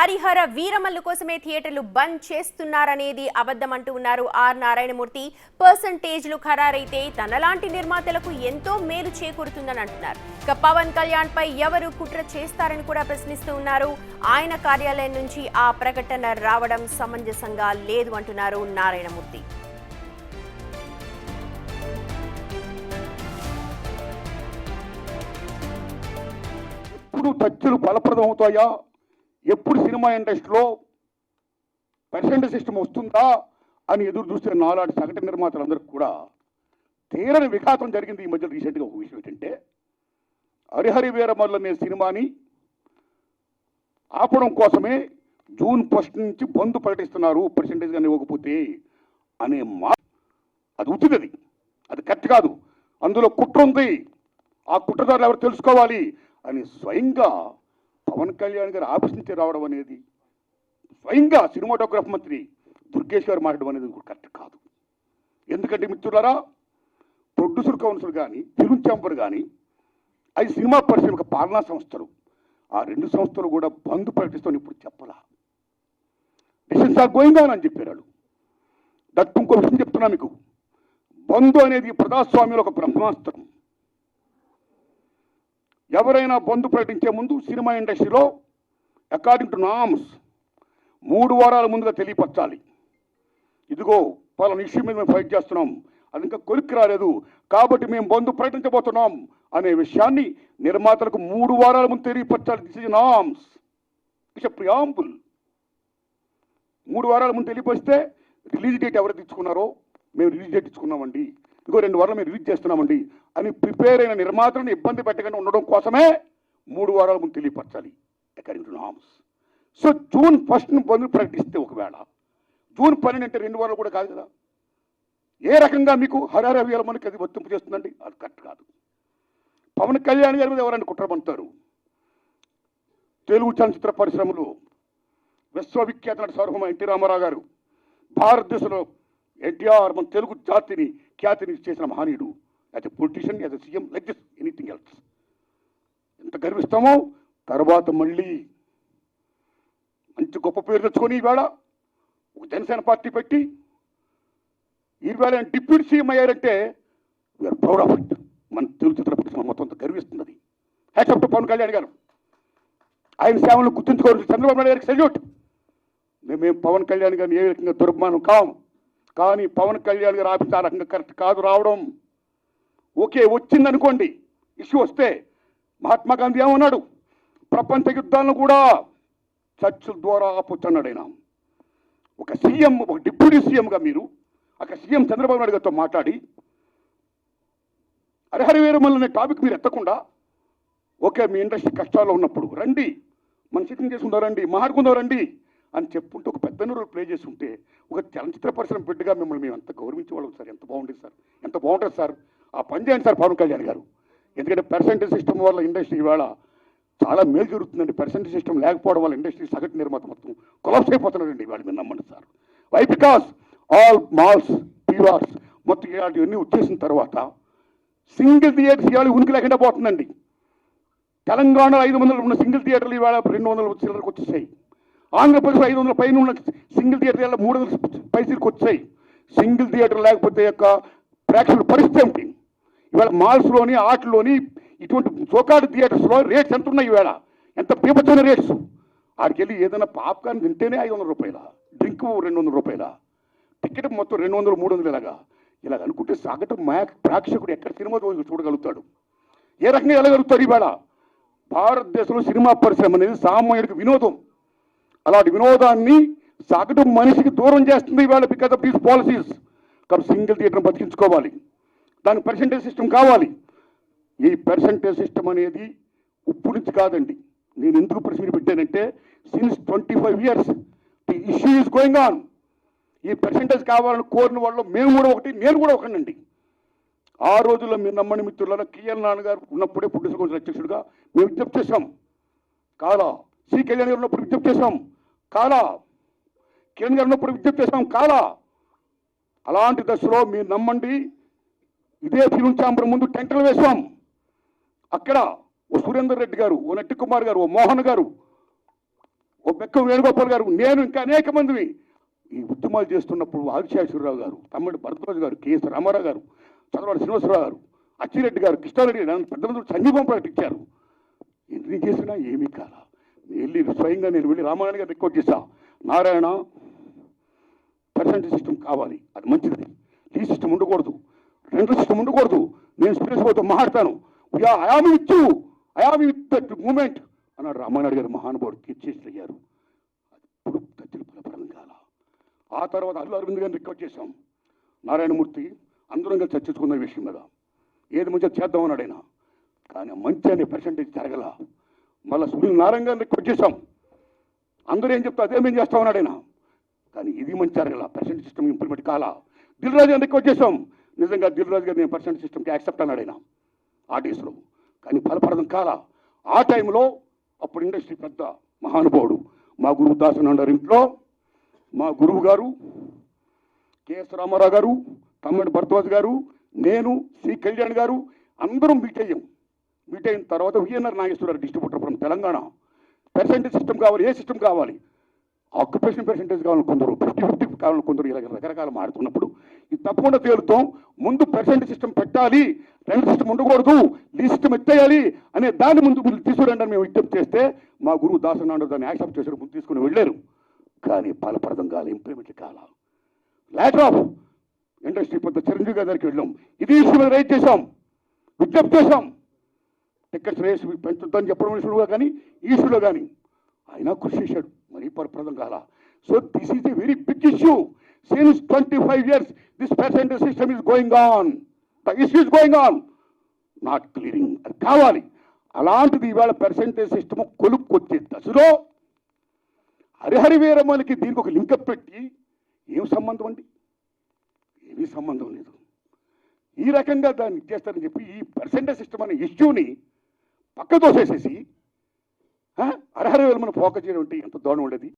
హరిహర వీరమల్లు కోసమే థియేటర్లు బంద్ చేస్తున్నారనేది అబద్ధం అంటూ ఉన్నారు ఆర్ నారాయణమూర్తి. పర్సంటేజ్లు ఖరారైతే తనలాంటి నిర్మాతలకు ఎంతో మేలు చేకూరుతుందని అంటున్నారు. ఇక పవన్ కళ్యాణ్ పై ఎవరు కుట్ర చేస్తారని కూడా ప్రశ్నిస్తూ ఉన్నారు. ఆయన కార్యాలయం నుంచి ఆ ప్రకటన రావడం సమంజసంగా లేదు అంటున్నారు నారాయణమూర్తి. ఎప్పుడు చర్చలు ఫలప్రదం అవుతాయా, ఎప్పుడు సినిమా ఇండస్ట్రీలో పర్సెంటేజ్ సిస్టమ్ వస్తుందా అని ఎదురు చూస్తే నాలాంటి సగటు నిర్మాతలందరికీ కూడా తీరని విఘాతం జరిగింది. ఈ మధ్య రీసెంట్గా ఒక విషయం ఏంటంటే, హరిహర వీరమల్లు అనే సినిమాని ఆపడం కోసమే జూన్ 1 నుంచి బంద్ ప్రకటిస్తున్నారు పర్సెంటేజ్ కానీ ఇవ్వకపోతే అనే అది ఉచితది, అది కరెక్ట్ కాదు, అందులో కుట్ర ఉంది, ఆ కుట్రదారులు ఎవరు తెలుసుకోవాలి అని స్వయంగా పవన్ కళ్యాణ్ గారు ఆఫీస్ నుంచి రావడం అనేది, స్వయంగా సినిమాటోగ్రఫీ మంత్రి దుర్గేష్ గారు మాట్లాడడం అనేది కరెక్ట్ కాదు. ఎందుకంటే మిత్రులారా, ప్రొడ్యూసర్ కౌన్సిల్ కానీ ఫిల్మ్ ఛాంబర్ కానీ అది సినిమా పరిశ్రమ పాలనా సంస్థలు, ఆ రెండు సంస్థలు కూడా బంద్ ప్రకటిస్తామని ఇప్పుడు చెప్పాలా. డిసిషన్స్ ఆర్ గోయింగ్ ఆన్ అని చెప్పారు వాళ్ళు. దట్ ఇంకో విషయం చెప్తున్నా మీకు, బంద్ అనేది ప్రజాస్వామ్యంలో ఒక బ్రహ్మాస్త్రం. ఎవరైనా బంద్ ప్రకటించే ముందు సినిమా ఇండస్ట్రీలో అకార్డింగ్ టు నామ్స్ 3 వారాల ముందుగా తెలియపరచాలి. ఇదిగో పలానా ఇష్యూ మీద మేము ఫైట్ చేస్తున్నాం, అది ఇంకా కొలిక్కి రాలేదు కాబట్టి మేము బంద్ ప్రకటించబోతున్నాం అనే విషయాన్ని నిర్మాతలకు 3 వారాల ముందు తెలియపరచాలి. This is norms, it's a preamble. 3 వారాల ముందు తెలియపరిస్తే రిలీజ్ డేట్ ఎవరు తెచ్చుకున్నారో, మేము రిలీజ్ డేట్ ఇచ్చుకున్నామండి, ఇంకో 2 వారాలు మేము రిలీజ్ చేస్తున్నామండి అని ప్రిపేర్ అయిన నిర్మాతలను ఇబ్బంది పెట్టకుండా ఉండడం కోసమే 3 వారాల ముందు తెలియపరచాలి according to norms. So June 1 bandh ప్రకటిస్తే ఒకవేళ జూన్ 12 అంటే 2 వారాలు కూడా కాదు కదా. ఏ రకంగా మీకు హరిహర వీరమల్లుకి అది వర్తింపు చేస్తుందండి? అది కరెక్ట్ కాదు. పవన్ కళ్యాణ్ గారి మీద ఎవరైనా కుట్రపడతారు. తెలుగు చలనచిత్ర పరిశ్రమలో విశ్వవిఖ్యాత నట సార్వభౌమ ఎన్టీ రామారావు గారు, భారతదేశంలో ఎన్టీఆర్ మన తెలుగు జాతిని ఖ్యాతిని చేసిన మహనీయుడు. As a politician, as a CM, like this anything else. ఎంత గర్విస్తామో. తర్వాత మళ్ళీ మంచి గొప్ప పేరు తెచ్చుకొని ఈవేళ ఒక జనసేన పార్టీ పెట్టి ఈవేళ డిప్యూటీ సీఎం అయ్యారంటే వీఆర్ ప్రౌడ్ ఆఫ్ ఇట్. మన తెలుగు చిత్ర పరిశ్రమ మొత్తం అంతా గర్విస్తున్నది. Hats off to Pawan Kalyan garu. ఆయన సేవలను గుర్తుంచుకోవాలి. చంద్రబాబు నాయుడు గారికి సెల్యూట్. మేము పవన్ కళ్యాణ్ గారిని ఏ రకంగా దుర్మానం కాం, కానీ పవన్ కళ్యాణ్ గారు ఆఫీస్ ఆ రకంగా కరెక్ట్ కాదు రావడం. ఓకే, వచ్చిందనుకోండి, ఇష్యూ వస్తే మహాత్మా గాంధీ ఏమన్నాడు, ప్రపంచ యుద్ధాలను కూడా చర్చల ద్వారా ఆపొచ్చన్నాడు ఆయన. ఒక సీఎం, ఒక డిప్యూటీ సీఎంగా మీరు అక్కడ సీఎం చంద్రబాబు నాయుడు గారితో మాట్లాడి హరిహర వీరమల్లు అనే టాపిక్ మీరు ఎత్తకుండా, ఓకే మీ ఇండస్ట్రీ కష్టాల్లో ఉన్నప్పుడు రండి, మన సిట్టింగ్ చేసుకుందాం రండి, మాట్లాడుకుందాం రండి అని చెప్పుకుంటూ ఒక పెద్ద రోల్ ప్లే చేసి ఉంటే, ఒక చలనచిత్ర పరిశ్రమ బిడ్డగా మిమ్మల్ని మేము ఎంత గౌరవించేవాళ్ళం సార్. ఎంత బాగుంటుంది సార్, ఎంత బాగుంటుంది సార్. ఆ పని చేయండి సార్ పవన్ కళ్యాణ్ గారు. ఎందుకంటే పర్సెంటేజ్ సిస్టమ్ వల్ల ఇండస్ట్రీ ఇవాళ చాలా మేలు జరుగుతుందండి. పర్సెంటేజ్ సిస్టమ్ లేకపోవడం వల్ల ఇండస్ట్రీ సగటు నిర్మాత మొత్తం కొలాప్స్ అయిపోతున్నాడండి ఇవాళ. మీరు నమ్మండి sir. Why? Because all malls, PVRs మొత్తం ఇలాంటివన్నీ వచ్చేసిన తర్వాత సింగిల్ థియేటర్స్ ఇవాళ ఉనికి లేకుండా పోతుందండి. తెలంగాణలో 500 ఉన్న సింగిల్ థియేటర్లు ఇవాళ 200 చిల్లరకు వచ్చేసాయి. ఆంధ్రప్రదేశ్ 500 పైన ఉన్న సింగిల్ థియేటర్ 300 పైసలకు వచ్చాయి. సింగిల్ థియేటర్ లేకపోతే యొక్క ప్రేక్షకుల పరిస్థితి ఏమిటి? ఇవాళ మాల్స్లోని, ఆటల్లోని, ఇటువంటి సోకాడు థియేటర్స్లో రేట్స్ ఎంత ఉన్నాయి ఇవాళ? ఎంత పీపచ్చని రేట్స్. ఆడికి వెళ్ళి ఏదైనా పాప్కార్న్ తింటేనే 500 రూపాయల, డ్రింక్ 200 రూపాయల, టికెట్ మొత్తం 200, 300 ఇలాగ అనుకుంటే సగటు ప్రేక్షకుడు ఎక్కడ సినిమా చూడగలుగుతాడు? ఏ రకంగా వెళ్ళగలుగుతాడు? ఇవాళ భారతదేశంలో సినిమా పరిశ్రమ అనేది సామాన్యుడికి వినోదం. అలాంటి వినోదాన్ని సగటు మనిషికి దూరం చేస్తుంది ఇవాళ బికాస్ ఆఫ్ దీస్ పాలసీస్. కాబట్టి సింగిల్ థియేటర్ని బతికించుకోవాలి, దానికి పర్సెంటేజ్ సిస్టమ్ కావాలి. ఈ పర్సెంటేజ్ సిస్టమ్ అనేది ఇప్పుడు నుంచి కాదండి. నేను ఎందుకు ప్రశ్న పెట్టానంటే, since 25 years the issue is going on. ఈ పర్సెంటేజ్ కావాలని కోరిన వాళ్ళు మేము కూడా ఒకటి, నేను కూడా ఒకనండి. ఆ రోజుల్లో మీరు నమ్మని మిత్రులలో కేఎల్ నాన్నగారు ఉన్నప్పుడే ప్రొడ్యూసర్ కౌన్సిల్ అధ్యక్షుడిగా మేము విజ్ఞప్తి చేశాం. కాలా సి కళ్యాణ్ గారు ఉన్నప్పుడు విజ్ఞప్తి చేశాం. కాలా కిరణ్ గారు ఉన్నప్పుడు విజ్ఞప్తి చేశాం. కాలా అలాంటి దశలో మీరు నమ్మండి, ఇదే ఫిల్మ్ ఛాంబర్ ముందు టెంటలు వేశాం. అక్కడ ఓ సురేందర్ రెడ్డి గారు, ఓ నట్టి కుమార్ గారు, ఓ మోహన్ గారు, ఓ బెక్క వేణుగోపాల్ గారు, నేను ఇంకా అనేక మందిని ఈ ఉద్యమాలు చేస్తున్నప్పుడు ఆదిశేషవరరావు గారు, తమ్ముడు భరద్వాజ్ గారు, కేఎస్ రామారావు గారు, చంద్రబాబు శ్రీనివాసరావు గారు, అచ్చిరెడ్డి గారు, కృష్ణారెడ్డి గారు పెద్ద మంది సంఘీభం ప్రకటించారు. ఎన్ని చేసినా ఏమీ కాల. స్వయంగా నేను వెళ్ళి రామారాయణ గారు రిక్వెస్ట్ చేశా, నారాయణ పర్సెంటేజ్ సిస్టమ్ కావాలి, అది మంచిది, ఈ సిస్టమ్ ఉండకూడదు, రెండో సిస్టమ్ ఉండకూడదు, నేను స్పీరియస్ పోతే మాట్లాడతాను, ఐఆమ్ విత్ దట్ మూమెంట్ అన్నాడు రామానాయుడు గారు. మహానుభావుడు తీర్చేసి అయ్యారు. ఇప్పుడు తచ్చులు ఫలప్రదం కాల. ఆ తర్వాత అల్లు అరవింద్ గారిని రిక్వెస్ట్ చేశాం, నారాయణమూర్తి అందరం కలిసి చర్చించుకున్న విషయం మీద ఏది మంచిగా చేద్దామన్నాడు ఆయన. కానీ మంచి అనే పర్సెంటేజ్ జరగల. మళ్ళీ సునీల్ నారాయణ గారిని రిక్వెస్ట్ చేశాం, అందరూ ఏం చెప్తా అదే మేము చేస్తామన్నాడు ఆయన. కానీ ఇది మంచి జరగల, పర్సెంటేజ్ సిస్టమ్ ఇంప్లిమెంట్ కాల. దిల్ రాజు గారిని రిక్వెస్ట్ చేశాం, నిజంగా దిల్ రాజు గారు నేను పర్సెంటేజ్ సిస్టమ్కి యాక్సెప్ట్ అన్నాడు ఆయన ఆ డేస్లో. కానీ ఫలప్రదం కాల. ఆ టైంలో అప్పుడు ఇండస్ట్రీ పెద్ద మహానుభావుడు మా గురువు దాసనారాయణ ఇంట్లో మా గురువు గారు కేఎస్ రామారావు గారు, తమ్ముడు భరద్వాజ్ గారు, నేను, సి కళ్యాణ్ గారు అందరం మీట్ అయ్యాం. మీట్ అయిన తర్వాత VNR Nageswara Rao distributor from Telangana, percentage system కావాలి, ఏ సిస్టమ్ కావాలి, ఆక్యుపేషన్ పర్సెంటేజ్ కావాలని కొందరు, 50-50 కావాలని కొందరు, ఇలా రకరకాల మారుతున్నప్పుడు ఇది తప్పకుండా తేలుతాం. ముందు పర్సెంటేజ్ సిస్టమ్ పెట్టాలి, రెండు సిస్టమ్ ఉండకూడదు, ఈ సిస్టమ్ ఎత్తేయాలి అనే దాన్ని ముందు తీసుకురండి అని మేము విజ్ఞప్తి చేస్తే మా గురువు దాసనారాయణ దాన్ని యాక్సెప్ట్ చేశారు, ముందు తీసుకుని వెళ్ళారు. కానీ ఫలప్రదం కాల, ఇంప్లిమెంట్ కాల. లేటర్ ఆఫ్ ఇండస్ట్రీ పెద్ద చిరంజీవి గారి దగ్గరికి వెళ్ళాం, ఇది ఇష్యూ మీద రైట్ చేశాం, విజ్ఞప్తి చేశాం, టికెట్స్ రేస్ పెంచుద్దని చెప్పడం ఇష్యూలో కానీ ఈ ఇష్యూలో కానీ ఆయన కృషి చేశాడు. మరీ ఫలప్రదం కాల. So this is a very big issue. Since 25 years this percentage system is going on, the issue is going on, not clearing. అది కావాలి. అలాంటిది ఇవాళ పర్సెంటేజ్ సిస్టమ్ కొలుక్కొచ్చే దశలో హరిహరి వీరమ్మలకి దీనికి ఒక లింకప్ పెట్టి ఏం సంబంధం అండి? ఏమీ సంబంధం లేదు. ఈ రకంగా దాన్ని ఇచ్చేస్తారని చెప్పి ఈ పర్సెంటేజ్ సిస్టమ్ అనే ఇష్యూని పక్క తోసేసేసి హరిహరి వీరమ్మని ఫోకస్ చేయడం అంటే ఎంత దారుణం ఉండేది.